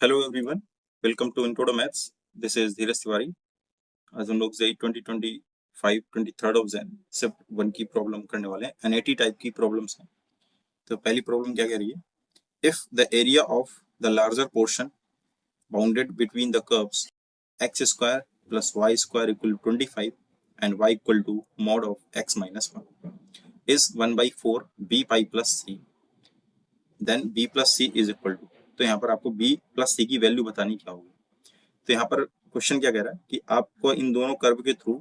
Hello everyone, welcome to intro to maths. This is Dheeraj Tiwari. आज हम लोग जेई 2025 23 ऑफ जैन सिर्फ वन की प्रॉब्लम करने वाले हैं। एनएटी टाइप की प्रॉब्लम्स हैं। तो पहली प्रॉब्लम क्या कह रही है? If the area of the larger portion bounded between the curves x square plus y square equal 25 and y equal to mod of x minus 1 is 1/4 b pi plus c, then b plus c is equal to. तो यहाँ पर आपको B plus सी की value बतानी क्या होगी। तो यहाँ पर क्वेश्चन क्या कह रहा है कि आपको इन दोनों कर्व के थ्रू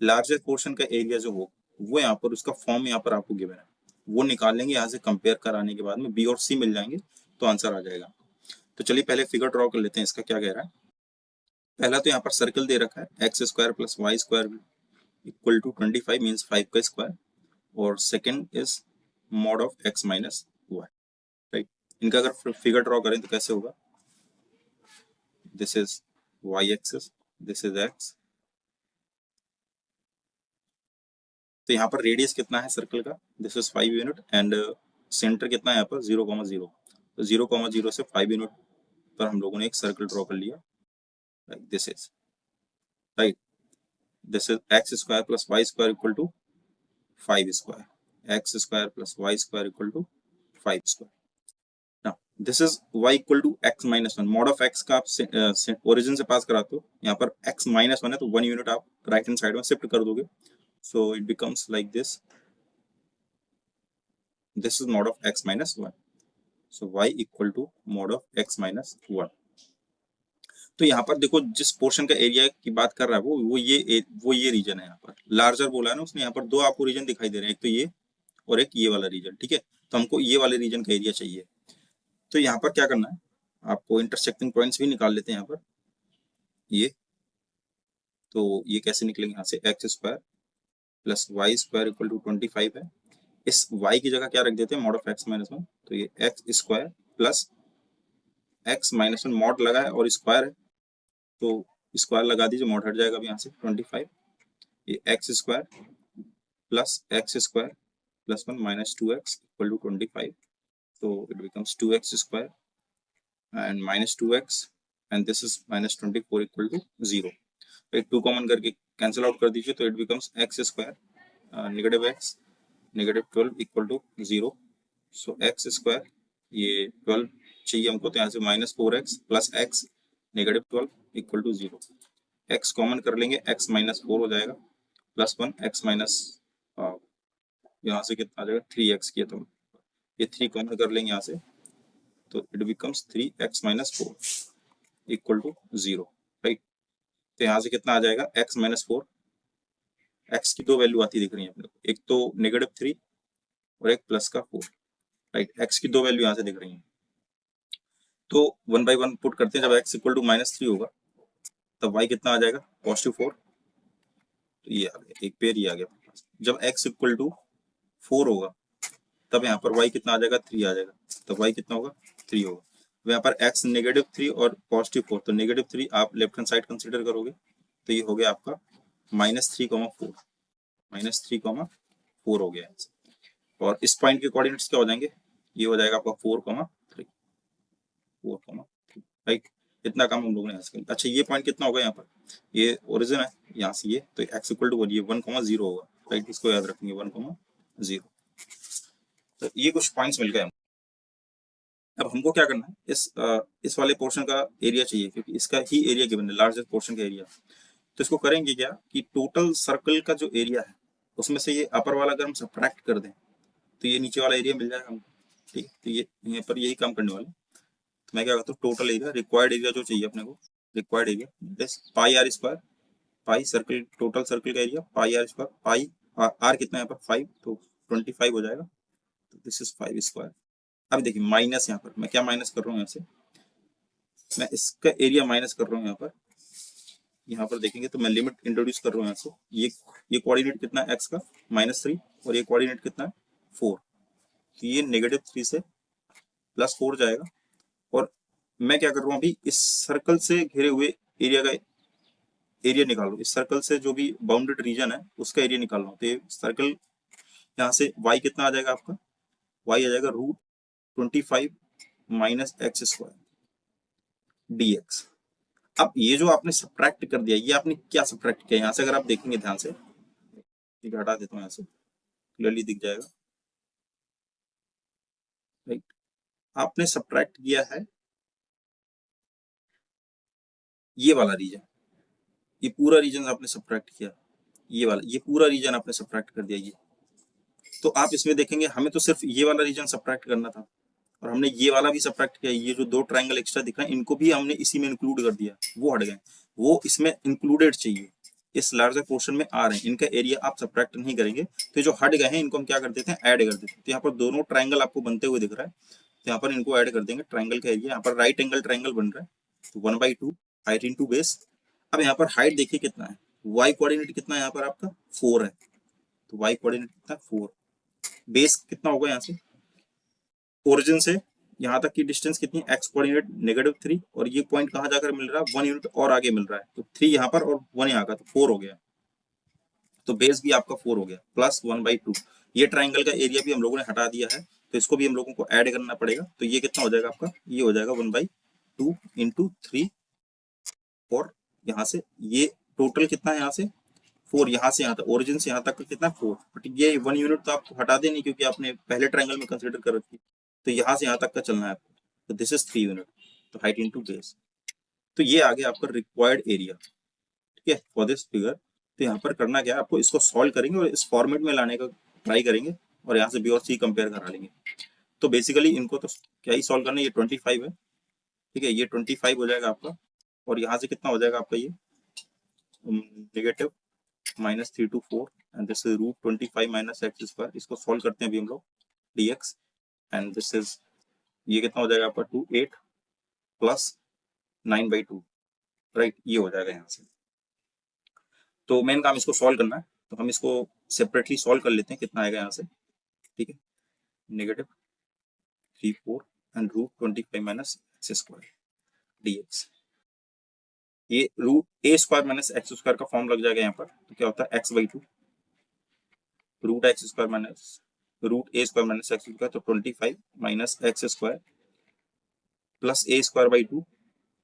लार्जर पोर्शन का एरिया जो हो वो यहाँ पर उसका फॉर्म यहाँ पर आपको गिवन है, वो निकाल लेंगे। यहाँ से कंपेयर कराने के बाद में बी और सी मिल जाएंगे तो आंसर आ जाएगा। तो चलिए पहले फिगर ड्रॉ कर लेते हैं। इसका क्या कह रहा है? पहला तो यहाँ पर सर्कल दे रखा है x square plus y square equal to 25 means 5 का स्क्वायर, और second is mod of x minus y, right. इनका अगर फिगर ड्रॉ करें तो कैसे होगा? This is y axis, this is x. तो यहाँ पर रेडियस कितना है सर्कल का? This is 5 unit and centre कितना है यहाँ पर? 0,0। तो 0,0 से 5 यूनिट पर हम लोगों ने एक सर्कल ड्रॉ कर लिया। This is right, this is x square plus y square equal to 5 square, x square plus y square equal to 5 square. Now this is y equal to x minus 1। Mod of x का आप origin से पास कराते हो, यहाँ पर x minus 1 है तो 1 unit आप राइट हैंड साइड में शिफ्ट कर दोगे। So it becomes like this. This is mod of x minus 1. So y equal to mod of x minus 1. तो यहाँ पर देखो जिस पोर्शन का एरिया की बात कर रहा है वो ये रीजन है। यहाँ पर लार्जर बोला है ना उसने, यहाँ पर दो आपको रीजन दिखाई दे रहे हैं, एक तो ये और एक ये वाला रीजन, ठीक है। तो हमको ये वाले रीजन का एरिया चाहिए। तो यहाँ पर क्या करना है, आपको इंटरसेक्टिंग पॉइंट्स भी निकाल लेते हैं। यहाँ पर ये तो ये कैसे निकलेंगे? यहाँ से x square plus y square equal to 25 है। इस y की जगह क्या रख देते हैं? Mod of x minus 1। तो ये x square plus x minus 1 mod लगा है और स्क्वायर है तो स्क्वायर लगा दीजिए, मॉड हट जाएगा अब यहाँ से 25। ये x square plus x square plus 1 minus 2x equal to 25। तो it becomes 2x square and minus 2x and this is minus 24 equal to 0। एक 2 कॉमन करके कैंसिल आउट कर दीजिए तो it becomes x square negative x negative 12 equal to 0। So x square ये 12 चाहिए हमको, तो यहाँ से minus 4x plus x negative 12 equal to 0। X common कर लेंगे, एक्स माइनस 4 हो जाएगा प्लस 1 एक्स माइनस यहाँ से कितना आ जाएगा? 3x किया तो ये 3 कॉमन कर लेंगे यहाँ से तो it becomes 3x minus 4 equal to 0, right. तो यहाँ से कितना आ जाएगा? x minus 4। एक्स की दो वैल्यू आती दिख रही है अपने को, एक तो नेगेटिव 3 और एक प्लस का 4, राइट। एक्स की दो वैल्यू यहाँ से दिख रही है तो 1 बाई 1 पुट करते हैं। जब x इक्वल टू -3 होगा तब y कितना आ जाएगा? +4। तो ये आ गया एक पेयर, ये आ गया। जब x इक्वल टू 4 होगा तब यहाँ पर y कितना आ जाएगा? 3 आ जाएगा। तब y कितना होगा? 3 होगा। तो यहाँ पर x -3 और +4, तो -3 आप लेफ्ट हैंड साइड कंसिडर करोगे तो ये हो गया आपका -3,4 -3,4 हो गया। और इस पॉइंट के कोऑर्डिनेट्स क्या हो जाएंगे? ये हो जाएगा आपका 4,3, राइट। इतना काम हम लोगों ने ऐसे किया। अच्छा ये पॉइंट कितना होगा? यहाँ पर ये ओरिजिन है, यहाँ से ये तो x इक्वल टू 1,0 होगा, राइट। इसको याद रखेंगे 1,0। तो ये कुछ पॉइंट्स मिल गए हमको। अब हमको क्या करना है, इस वाले पोर्शन का एरिया चाहिए क्योंकि इसका ही एरिया गिवन है, लार्जेस्ट पोर्शन का एरिया। तो इसको करेंगे क्या कि टोटल सर्कल का जो एरिया है उसमें से ये अपर वाला अगर हम सब्ट्रैक्ट कर दें तो ये नीचे वाला एरिया मिल जाएगा हमको, ठीक है। तो ये यहाँ पर यही काम करने वाले। तो मैं क्या करता हूँ, टोटल एरिया रिक्वायर्ड एरिया जो चाहिए अपने को, required area this pi r square, pi circle total circle का area pi r square, pi r कितना है यहाँ पर 5 तो 25 हो जाएगा। तो दिस इज 5 स्क्वायर। अब देखिए माइनस यहाँ पर मैं क्या माइनस कर रहा हूँ, यहाँ से मैं इसका एरिया माइनस कर रहा हूँ। यहाँ पर देखेंगे तो मैं लिमिट इंट्रोड्यूस कर रहा हूँ यहाँ से। ये कोऑर्डिनेट कितना है x का? -3 और ये कोऑर्डिनेट कितना है? 4। तो ये -3 से +4 जाएगा। और मैं क्या कर रहा हूँ अभी, इस सर्कल से घिरे हुए एरिया का एरिया निकाल लो। इस सर्कल से जो भी बाउंडेड रीजन है उसका एरिया निकाल लो। तो ये सर्कल यहाँ से y कितना आ जाएगा आपका? y आ जाएगा √25 - x स्क्वायर, dx। अब ये जो आपने सब्ट्रैक्ट कर दिया, ये आपने क्या सब्ट्रैक्ट किया, यहाँ से अगर आप देखेंगे ध्यान से, ठीक है, हटा देता हूँ यहाँ से, क्लियरली दिख जाएगा, राइट। आपने सब्ट्रैक्ट किया है ये वाला रीजन, ये पूरा रीजन आपने सब्ट्रैक्ट किया, ये वाला, ये पूरा रीजन आपने सब्ट्रैक्ट कर दिया ये। तो आप इसमें देखेंगे हमें तो सिर्फ ये वाला रीजन सब्ट्रैक्ट करना था, और हमने ये वाला भी सब्ट्रैक्ट किया, ये जो दो ट्रायंगल एक्स्ट्रा दिख रहे हैं इनको भी हमने इसी में इंक्लूड कर दिया, वो हट गए, वो इसमें इंक्लूडेड चाहिए, इस लार्जर पोर्शन में आ रहे हैं, इनका एरिया आप सब्ट्रैक्ट नहीं करेंगे, तो जो हट गए हैं इनको हम क्या कर देते हैं, ऐड कर देते हैं। तो यहाँ पर दोनों ट्रायंगल आपको बनते हुए दिख रहा है, तो यहाँ पर इनको ऐड कर देंगे, ट्रायंगल का एरिया, यहाँ पर राइट एंगल ट्रायंगल बन रहा है, तो 1/2 हाइट इंटू बेस। अब यहाँ पर हाइट देखिए कितना है, y कोऑर्डिनेट कितना है यहाँ पर आपका 4 है, तो y कोऑर्डिनेट कितना है 4, बेस कितना होगा यहाँ से, ओरिजिन से यहाँ तक की डिस्टेंस कितनी, x कोऑर्डिनेट -3, और ये पॉइंट कहाँ जाकर मिल रहा है 1 यूनिट और आगे मिल रहा है, तो 3 यहाँ पर और 1 यहाँ का, तो 4 हो गया, तो बेस भी आपका 4 हो गया, प्लस 1/2। ये ट्राइंगल का एरिया भी हम लोगों ने हटा दिया है, तो इसको भी हम लोगों को ऐड करना पड़ेगा, तो ये कितना हो जाएगा आपका, ये हो जाएगा 1/2 इंटू 3, और यहाँ से ये टोटल कितना है, यहाँ से 4, यहाँ से यहाँ तक, ओरिजिन से यहाँ तक का कितना 4, बट ये 1 यूनिट तो आपको हटा देनी, क्योंकि आपने पहले ट्राइंगल में कंसिडर कर रखी, तो यहाँ से यहाँ तक का चलना है आपको, तो दिस इज 3 यूनिट, तो हाइट इंटू बेस। तो ये आ गया आपका रिक्वायर्ड एरिया, ठीक है, फॉर दिस फिगर। तो यहाँ पर करना क्या है, आपको इसको सॉल्व करेंगे और इस फॉर्मेट में लाने का ट्राई करेंगे, और यहाँ से बी और सी कंपेयर करा लेंगे। तो बेसिकली इनको तो क्या ही सॉल्व करना है, ये 25 है, ठीक है, ये 25 हो जाएगा आपका, और यहाँ से कितना हो जाएगा आपका ये negative -3 to 4, and this is √25 - x²। इसको सॉल्व करते हैं अभी हम लोग, dx, एंड दिस इज, ये कितना हो जाएगा आपका 28 प्लस 9/2, राइट, ये हो जाएगा यहाँ से। तो मेन काम इसको सॉल्व करना है, तो हम इसको सेपरेटली सॉल्व कर लेते हैं, कितना आएगा यहाँ से, ठीक है, -34 एंड √25 - x² dx। ये √a² - x² का फॉर्म लग जाएगा यहाँ पर, तो क्या होता है x/2 √x² minus √a² - x², तो 25 - x² प्लस a²/2,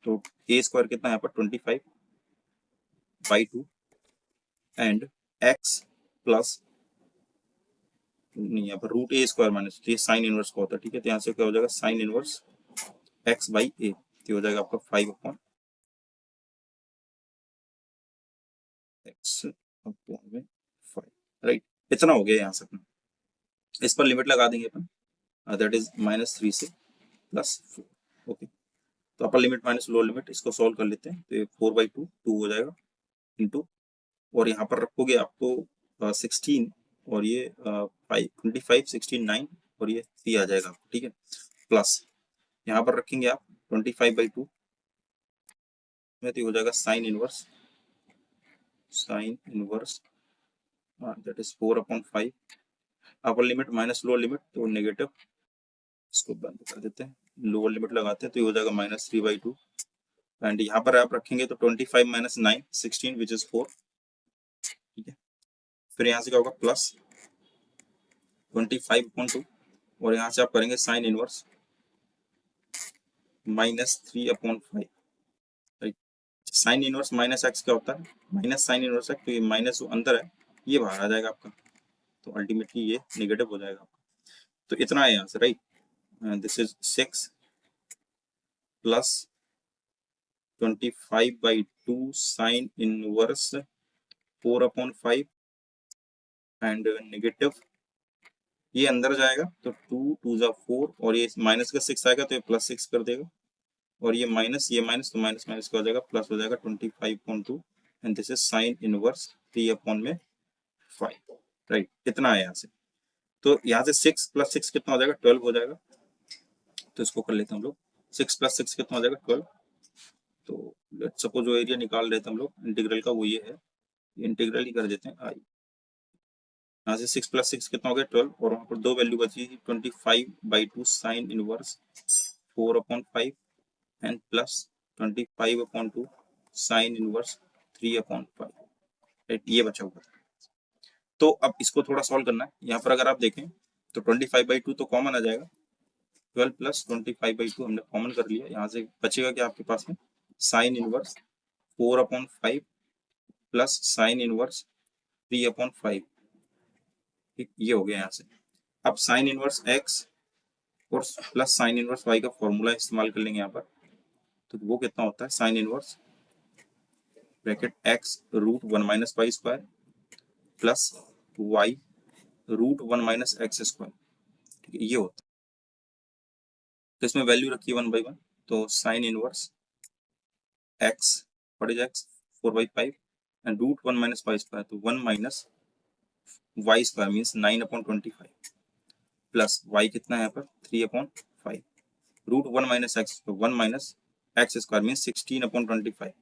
तो a² कितना है यहाँ पर 25/2 एंड x प्लस, नहीं यहाँ पर √a² माइनस, ये साइन इनवर्स का होता है, ठीक है, तो यहाँ से क्या हो जाएगा साइन इनवर्स x/a, तो हो जाएगा आपका 5/x/5, राइट। इतना हो गया यहाँ से अपना, इस पर लिमिट लगा देंगे अपन, दैट इज -3 से +4, ओके। तो upper limit minus lower limit, इसको सॉल्व कर लेते हैं, तो ये 4/2 2 हो जाएगा इंटू, और यहाँ पर रखोगे आप तो 16, और ये 25 16 9, और ये 3 आ जाएगा आपको, ठीक है, प्लस यहाँ पर रखेंगे आप 25/2 में, तो हो जाएगा sine inverse that is 4/5, upper limit minus lower limit, तो नेगेटिव, इसको बंद कर देते हैं, लोअर लिमिट लगाते हैं, तो ये हो जाएगा -3/2, एंड यहाँ पर आप रखेंगे तो 25 - 9 16 विच इज 4, ठीक है, फिर यहाँ से क्या होगा प्लस 25/2, और यहाँ से आप करेंगे sine inverse -3/5, right. Sine inverse minus x क्या होता है, माइनस साइन इनवर्स एक्स, तो ये माइनस अंदर है, ये बाहर आ जाएगा आपका, तो अल्टीमेटली ये नेगेटिव हो जाएगा, तो इतना है यहाँ से, right. This is 6 plus 25/2 sine inverse 4/5 and negative, ये अंदर जाएगा तो 2 2 जा 4, और ये माइनस का 6 आएगा तो ये +6 कर देगा, और ये माइनस तो माइनस माइनस का हो जाएगा, प्लस हो जाएगा 25/2, and this is sine inverse 3/5, right. इतना है यहाँ से, तो यहाँ से 6 + 6 कितना हो जाएगा 12 हो जाएगा, तो इसको कर लेते हैं हम लोग, 6 + 6 कितना हो जाएगा 12, तो लेट्स सपोज जो एरिया निकाल रहे थे हम लोग इंटीग्रल का वो ये है, इंटीग्रल ही कर देते हैं आई, यहाँ से 6 + 6 कितना हो गया 12, और वहाँ पर दो वैल्यू बची थी 25/2 sine inverse 4/5 and plus 25/2 sine inverse 3/5, right, ये बचा हुआ था। तो अब इसको थोड़ा सॉल्व करना है, यहाँ पर अगर आप देखें तो 25/2 तो कॉमन आ जाएगा, 12 प्लस 25/2 हमने कॉमन कर लिया, यहाँ से बचेगा क्या आपके पास में, sine inverse 4/5 plus sine inverse 3/5। ठीक, ये हो गया यहाँ से। अब साइन इनवर्स एक्स और प्लस साइन इनवर्स वाई का फॉर्मूला इस्तेमाल कर लेंगे यहाँ पर, तो वो कितना होता है, sine inverse bracket x root 1 minus y square plus y root 1 minus x square. ठीक है, ये होता है। तो इसमें वैल्यू रखिए 1/1, तो sine inverse x what is x 4/5 and root 1 minus y square, तो 1 minus y square means 9/25 plus y कितना है यहाँ पर 3/5 रूट 1 माइनस एक्स, तो 1 minus x square means 16/25।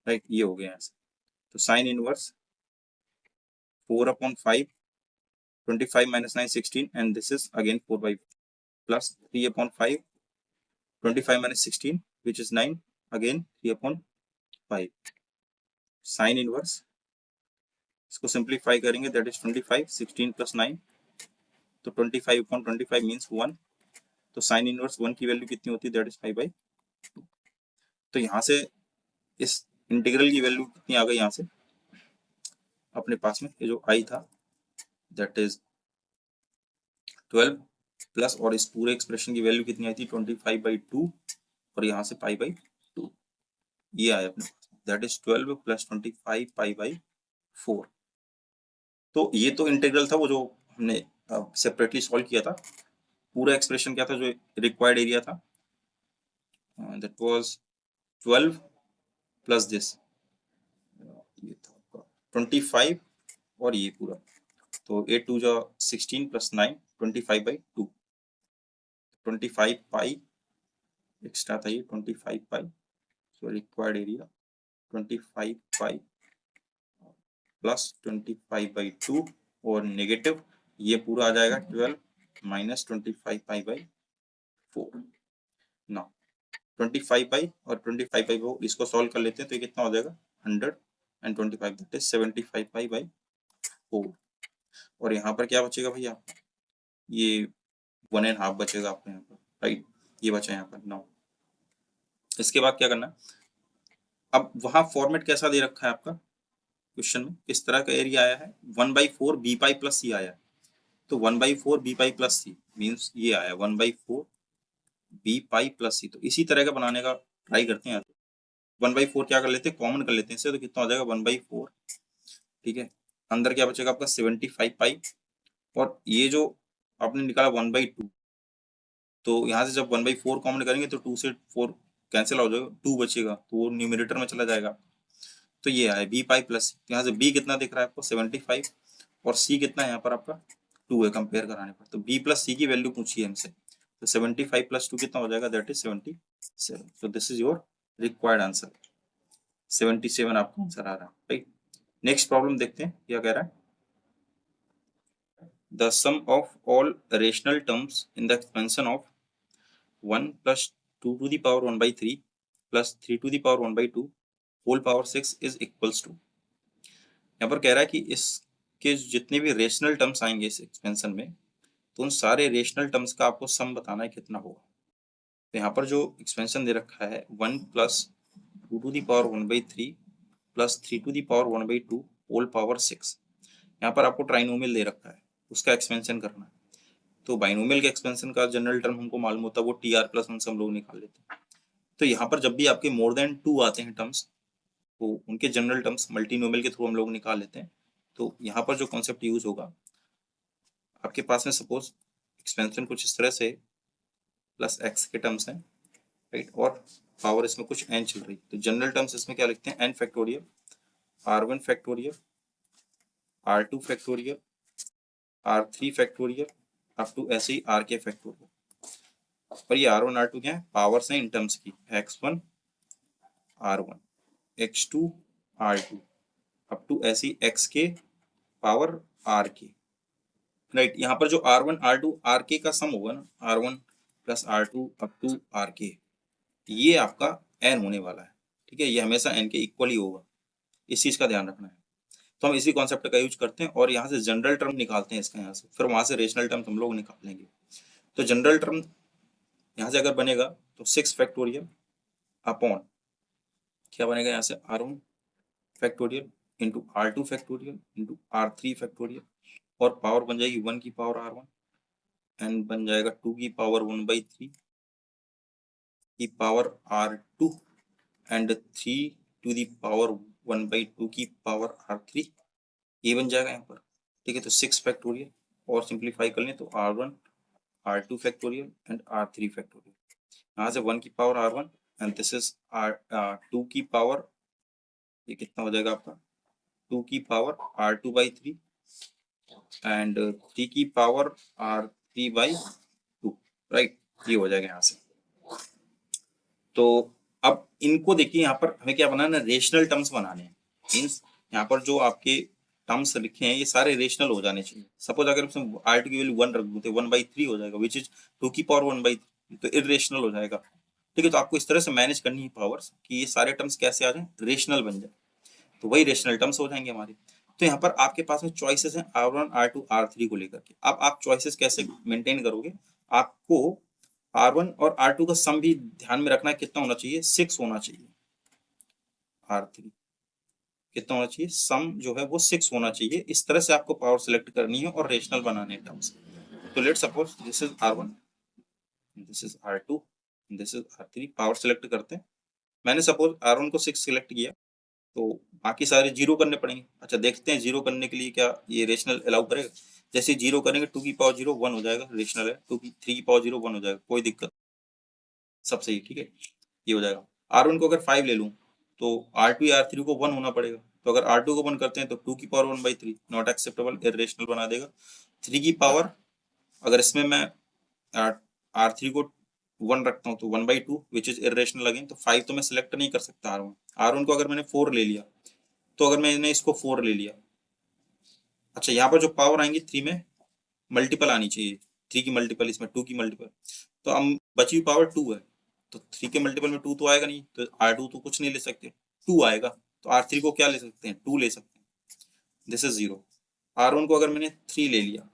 Right, ये हो गया यहाँ से। तो sine inverse 4/5 25 minus 9 16 and this is again 4/5 plus 3/5 25 minus 16 which is 9 again 3/5 sin inverse, इसको सिंप्लीफाई करेंगे दैट इज 25 16 plus 9, तो 25/25 मीन्स 1, तो साइन इनवर्स 1 की वैल्यू कितनी होती है दैट इज 5/2। तो यहाँ से इस इंटीग्रल की वैल्यू कितनी आ गई, यहाँ से अपने पास में ये जो आई था दैट इज 12 प्लस, और इस पूरे एक्सप्रेशन की वैल्यू कितनी आई थी 25/2 और यहाँ से π/2, ये आया अपने पास दैट इज 12 प्लस 25 π/4। तो ये तो इंटीग्रल था वो जो हमने सेपरेटली सॉल्व किया था। पूरा एक्सप्रेशन क्या था जो रिक्वायर्ड एरिया था, दैट वाज 12 प्लस दिस, ये था 25 और ये पूरा, तो 8 2 जा 16 प्लस 9 25/2, 25 पाई एक्स्ट्रा था ये 25 pi, so required area 25 pi plus 25/2 और नेगेटिव ये पूरा आ जाएगा 12 माइनस 25 π/4। ना 25 पाई और 25 π/4 इसको सॉल्व कर लेते हैं तो ये कितना हो जाएगा 100 एंड 25 दैट इज 75 π/4। और यहाँ पर क्या बचेगा भैया, ये 1.5 बचेगा आपको यहाँ पर, राइट, ये बचा यहाँ पर। नाउ इसके बाद क्या करना, अब वहां फॉर्मेट कैसा दे रखा है आपका क्वेश्चन में, किस तरह का एरिया आया है 1/4 बी पाई प्लस सी आया है, तो 1/4 b pi plus c means ये आया 1/4 बी पाई प्लस सी, तो इसी तरह का बनाने का ट्राई करते हैं। 1/4 क्या कर लेते हैं, कॉमन कर लेते हैं इससे, तो कितना हो जाएगा 1/4, ठीक है, अंदर क्या बचेगा आपका 75 पाई, और ये जो आपने निकाला 1/2, तो यहाँ से जब 1/4 कॉमन करेंगे तो 2 से 4 कैंसिल हो जाएगा, 2 बचेगा तो वो न्यूमरेटर में चला जाएगा, तो ये है बी पाई प्लस, यहाँ से बी कितना दिख रहा है आपको 75 और सी कितना है यहाँ पर आपका 2 है कंपेयर कराने पर, तो बी प्लस सी की वैल्यू पूछी है हमसे, तो 75 प्लस 2 कितना हो जाएगा दैट इज 77, तो this is your required answer, 77 आपका आंसर आ रहा है, राइट। नेक्स्ट प्रॉब्लम देखते हैं क्या कह रहा है, the sum of all rational terms in the expansion of 1 plus 2 to the power 1/3 plus 3 to the power 1/2 whole power 6 is equals to, यहाँ पर कह रहा है कि इसके जितने भी रेशनल टर्म्स आएंगे इस एक्सपेंशन में, तो उन सारे रेशनल टर्म्स का आपको सम बताना है कितना होगा। तो यहाँ पर जो एक्सपेंशन दे रखा है 1 plus 2 to the power 1/3 plus 3 to the power 1/2 whole power 6, यहाँ पर आपको ट्राइनोमियल दे रखा है, उसका एक्सपेंशन करना है। तो बाइनोमियल के एक्सपेंशन का जनरल टर्म हमको मालूम होता है वो TR प्लस वन से हम लोग निकाल लेते हैं। तो यहाँ पर जब भी आपके मोर देन 2 आते हैं टर्म्स, तो उनके जनरल टर्म्स मल्टीनोमियल के थ्रू हम लोग निकाल लेते हैं। तो यहाँ पर जो कॉन्सेप्ट यूज होगा, आपके पास में सपोज एक्सपेंशन कुछ इस तरह से प्लस एक्स के टर्म्स हैं, राइट, और पावर इसमें कुछ n चल रही, तो जनरल टर्म्स इसमें क्या लिखते हैं n factorial r1 factorial r2 factorial r3 factorial up to ऐसे ही rk फैक्टोरियल, और ये r1 r2 क्या है, पावर्स हैं इन टर्म्स की, x1 r1 x2 r2 up to ऐसे ही xk पावर rk, राइट। यहाँ पर जो r1 r2 rk का सम होगा ना, r1 plus r2 up to rk, ये आपका n होने वाला है, ठीक है, ये हमेशा n के इक्वल ही होगा, इस चीज का ध्यान रखना है। तो हम इसी कॉन्सेप्ट का यूज करते हैं और यहाँ से जनरल टर्म निकालते हैं इसका, यहाँ से फिर वहां से रेशनल टर्म हम लोग निकालेंगे। तो जनरल टर्म यहाँ से अगर बनेगा तो 6 फैक्टोरियल अपॉन क्या बनेगा यहाँ से R1 factorial into R2 factorial into R3 factorial, और पावर बन जाएगी 1 की पावर R1 एंड बन जाएगा 2 की पावर 1/3 की power R2 and 3 to the power 1/2 की पावर R3, ये बन जाएगा यहाँ पर। ठीक है, तो 6 फैक्टोरियल और सिंप्लीफाई कर लें तो R1 R2 factorial and R3 factorial, यहाँ से 1 की power R1 and this is R2 की पावर, ये कितना हो जाएगा आपका 2 की पावर R2/3 एंड 3 की पावर R3/2, राइट, ये हो जाएगा यहाँ से। तो अब इनको देखिए, यहाँ पर हमें क्या बनाना है, रेशनल टर्म्स बनाने हैं। मीन्स यहाँ पर जो आपके टर्म्स लिखे हैं ये सारे रेशनल हो जाने चाहिए। सपोज अगर इसमें R2 की वैल्यू 1 रख दूं तो 1/3 हो जाएगा, विच इज 2 की पावर 1/3, तो इरेशनल हो जाएगा। ठीक है, तो आपको इस तरह से मैनेज करनी है पावर्स कि ये सारे टर्म्स कैसे आ जाए, रेशनल बन जाए, तो वही रेशनल टर्म्स हो जाएंगे हमारे। तो यहाँ पर आपके पास में चॉइसेस हैं R1 R2 R3 को लेकर के। अब आप चॉइसेस कैसे मेंटेन करोगे, आपको R1 और R2 का सम भी ध्यान में रखना है, कितना होना चाहिए, 6 होना चाहिए। R3 कितना होना चाहिए, सम जो है वो 6 होना चाहिए। इस तरह से आपको पावर सेलेक्ट करनी है और रेशनल बनाने हैं टर्म्स। तो let's suppose this is R1, this is R2, this is R3। Power select करते हैं। मैंने सपोज R1 को 6 सिलेक्ट किया, तो बाकी सारे जीरो करने पड़ेंगे। अच्छा, देखते हैं जीरो करने के लिए क्या ये रेशनल अलाउ करेगा। जैसे जीरो करेंगे 2 की पावर 0 1 हो जाएगा, रेशनल है। 3 की पावर 0 1 हो जाएगा, कोई दिक्कत, सब सही। ठीक है, ये हो जाएगा। R1 को अगर 5 ले लूं तो R2 या R3 को 1 होना पड़ेगा। तो अगर R2 को 1 करते हैं तो 2 की पावर 1/3 नॉट एक्सेप्टेबल, इरेशनल बना देगा। 3 की पावर, अगर इसमें मैं R3 को 1 रखता हूँ तो 1/2 विच इज इरेशनल अगेन। तो 5 तो मैं सिलेक्ट नहीं कर सकता R1 को अगर मैंने 4 ले लिया, तो अगर मैंने इसको 4 ले लिया, अच्छा यहाँ पर जो पावर आएंगी 3 में मल्टीपल आनी चाहिए, 3 की मल्टीपल इसमें 2 की मल्टीपल, तो अब बची हुई पावर 2 है, तो 3 के मल्टीपल में 2 तो आएगा नहीं, तो R2 तो कुछ नहीं ले सकते, 2 आएगा। तो R3 को क्या ले सकते हैं, 2 ले सकते हैं, दिस इज 0। R1 को अगर मैंने 3 ले लिया,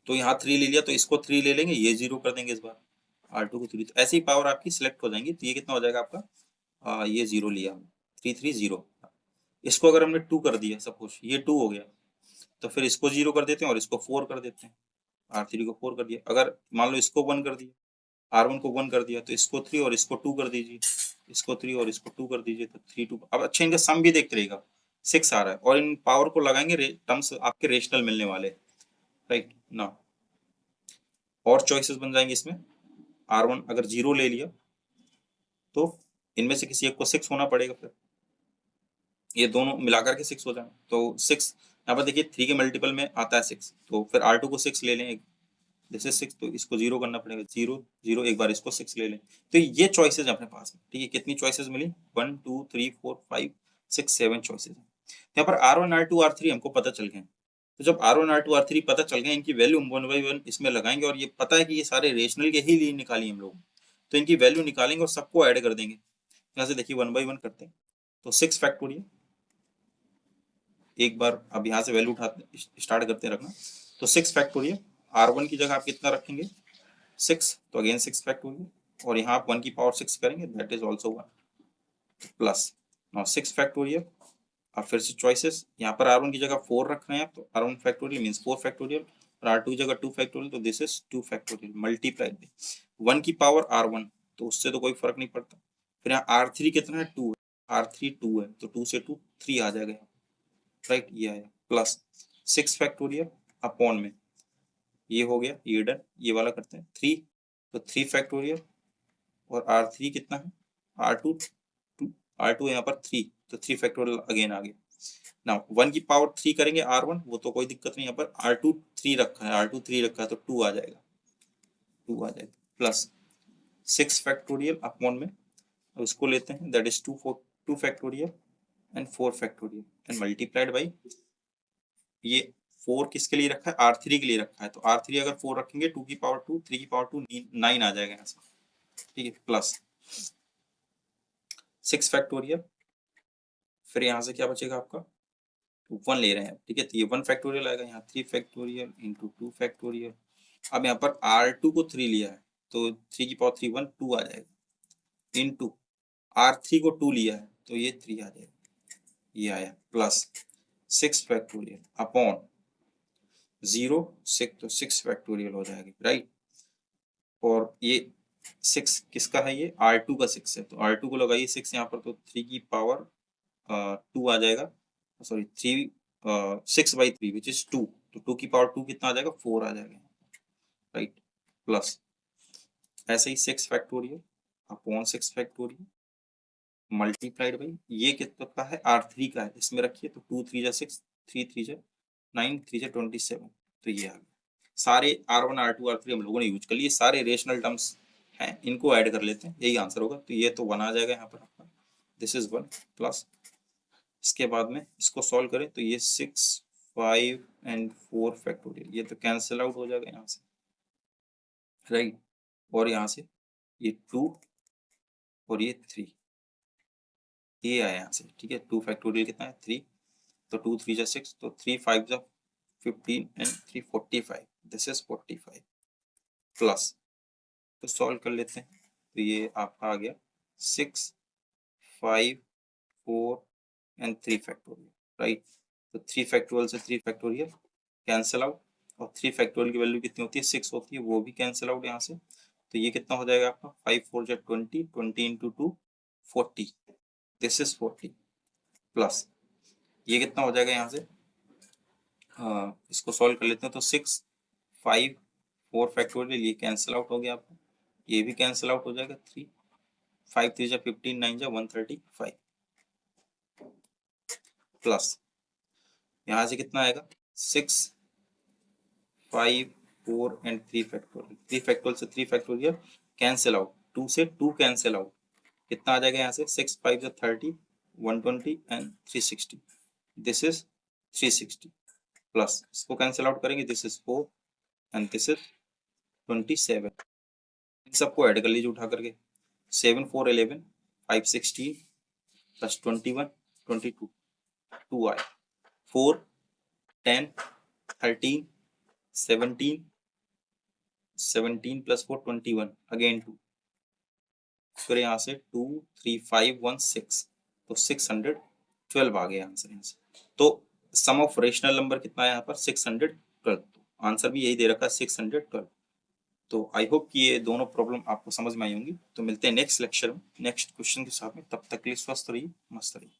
तो यहाँ 3 ले लिया, तो इसको 3 ले लेंगे, ये 0 कर देंगे इस बार, R2 को 3, तो ऐसी ही पावर आपकी सिलेक्ट हो जाएंगी। तो ये कितना हो जाएगा आपका, ये 0 लिया, 3 3 0। इसको अगर हमने 2 कर दिया, सपोज ये 2 हो गया, तो फिर इसको 0 कर देते हैं और इसको 4 कर देते हैं। R3 को 4 कर दिया, अगर मान लो इसको 1 कर दिया, R1 को 1 कर दिया, तो इसको 3 और इसको 2 कर दीजिए, इसको 3 और इसको 2 कर दीजिए, तो 3 2। अब अच्छा, इनका सम भी देखते रहेगा, 6 आ रहा है, और इन पावर को लगाएंगे, टर्म्स आपके रेशनल मिलने वाले, राइट ना। और चॉइसेस बन जाएंगे इसमें। R1 अगर 0 ले लिया तो इनमें से किसी एक को 6 होना पड़ेगा, फिर ये दोनों मिलाकर के 6 हो जाए, तो 6 यहाँ पर देखिए 3 के मल्टीपल में आता है 6, तो फिर R2 को 6 ले लें, जैसे 6, तो इसको 0 करना पड़ेगा, 0 0, एक बार इसको 6 ले लें। तो ये चॉइसेस अपने पास में, ठीक है, कितनी चॉइसेस मिली, 1 2 3 4 5 6 7 चॉइसेस हैं। यहाँ पर R1 R2 R3 हमको पता चल गए। तो जब R1 R2 R3 पता चल गए, इनकी वैल्यू 1 by 1 इसमें लगाएंगे, और ये पता है कि ये सारे रेशनल के ही लिए निकाली हम लोग, तो इनकी वैल्यू निकालेंगे और सबको ऐड कर देंगे। यहाँ से देखिए 1 by 1 करते हैं, तो 6 फैक्टोरियल, एक बार अब यहाँ से वैल्यू उठाते स्टार्ट करते हैं रखना, तो 6 फैक्टोरियल, R1 की जगह आप कितना रखेंगे, 6, तो अगेन 6 फैक्टोरियल, और यहाँ आप 1 की पावर 6 करेंगे, that is also 1 plus, now 6 factorial. अब फिर से चॉइसेस, यहाँ पर R1 की जगह 4 रख रहे हैं आप, तो R1 फैक्टोरियल मीन्स 4 फैक्टोरियल, और R2 की जगह 2 फैक्टोरियल, तो this is 2 factorial multiplied by 1 की पावर R1, तो उससे तो कोई फर्क नहीं पड़ता। फिर यहाँ R3 कितना है, 2 है, R3 2 है, तो 2 से 2 3 आ जाएगा, राइट, ये आया, प्लस 6 फैक्टोरियल अपॉन में, ये हो गया, ये डन। ये वाला करते हैं 3, तो 3 फैक्टोरियल, और R3 कितना है, R2 R2 यहाँ पर 3, तो 3 फैक्टोरियल अगेन आ गया। ना 1 की पावर 3 करेंगे R1, वो तो कोई दिक्कत नहीं, यहाँ पर R2 3 रखा है, R2 3 रखा है, तो 2 आ जाएगा, 2 आ जाएगा, प्लस 6 फैक्टोरियल अपॉन में, अब इसको लेते हैं, that is 2 factorial and 4 factorial and multiplied by, ये 4 किसके लिए रखा है, R3 के लिए रखा है, तो R3 अगर 4 रखेंगे, 2 की पावर 2 3 की पावर 2 9 आ जाएगा यहाँ से, ठीक है, प्लस 6 फैक्टोरियल, फिर यहाँ से क्या बचेगा आपका, 1 ले रहे हैं, ठीक है, तो ये 1 फैक्टोरियल आएगा, यहाँ 3 फैक्टोरियल इंटू 2 फैक्टोरियल। अब यहाँ पर R2 को 3 लिया है, तो 3 की पावर 3 1 2 आ जाएगा, इनटू R3 को 2 लिया है तो ये 3 आ जाएगा, ये आया, प्लस 6 फैक्टोरियल अपॉन 0 6, तो 6 फैक्टोरियल हो जाएगी, राइट। और ये 6 किसका है, ये R2 का 6 है, तो R2 को लगाइए 6 यहाँ पर, तो 3 की पावर 2 आ जाएगा, सॉरी 6/3 विच इज 2, तो 2 की पावर 2 कितना आ जाएगा, 4 आ जाएगा, राइट। प्लस ऐसे ही 6 factorial upon 6 factorial multiplied by ये कितना का है, R3 का है, इसमें रखिए, तो 2 3 जा 6, 3 3 जा 9, 3 जा 27, तो ये आ गया। सारे R1 R2 R3 हम लोगों ने यूज कर लिए, सारे रेशनल टर्म्स हैं, इनको ऐड कर लेते हैं, यही आंसर होगा। तो ये तो 1 आ जाएगा यहाँ पर आपका, दिस इज 1, प्लस इसके बाद में इसको सॉल्व करें तो ये 6 5 एंड 4 फैक्टोरियल, ये तो कैंसिल आउट हो जाएगा यहाँ से, राइट। और यहाँ से ये 2 और ये 3, ये आया यहाँ से, ठीक है। 2 फैक्टोरियल कितना है, 3, तो 2 3 जा 6, तो 3 5 जा 15 एंड 3 45, दिस इज 45, प्लस तो सॉल्व कर लेते हैं, तो ये आपका आ गया 6 5 4 एंड 3 फैक्टोरियल, राइट। तो 3 फैक्टोरियल से 3 फैक्टोरियल कैंसिल आउट, और 3 फैक्टोरियल की वैल्यू कितनी होती है, 6 होती है, वो भी कैंसिल आउट यहाँ से। तो ये कितना हो जाएगा आपका, 5 4 जा 20, 20 इंटू 2 40, दिस इज 40, प्लस ये कितना हो जाएगा यहाँ से, इसको सॉल्व कर लेते हैं, तो 6 5 4 फैक्टोरियल ये कैंसिल आउट हो गया आपका, ये भी कैंसिल आउट हो जाएगा, 3 5 3 जा 15, 9 जा 135, प्लस यहाँ से कितना आएगा, 6 5 4 एंड 3 फैक्टोरियल, 3 फैक्टोरियल से 3 फैक्टोरियल कैंसिल आउट, 2 से 2 कैंसिल आउट, कितना आ जाएगा यहाँ से, 6 5 जा 30 120 एंड 360, दिस इज 360, प्लस इसको कैंसिल आउट करेंगे, this is 4 and this is 27, इन सबको ऐड कर लीजिए उठा करके, 7 4 11 5 16 प्लस 21 22 2 आए, 4 10 13 17 17 प्लस 4 21 अगेन 2, फिर यहाँ से 2 3 5 1 6, तो 612 आ गया आंसर यहाँ से। तो सम ऑफ रेशनल नंबर कितना है यहाँ पर, 612, आंसर भी यही दे रखा है 612। तो आई होप कि ये दोनों प्रॉब्लम आपको समझ में आई होंगी। तो मिलते हैं नेक्स्ट लेक्चर में नेक्स्ट क्वेश्चन के साथ में, तब तक के लिए स्वस्थ रहिए, मस्त रहिए।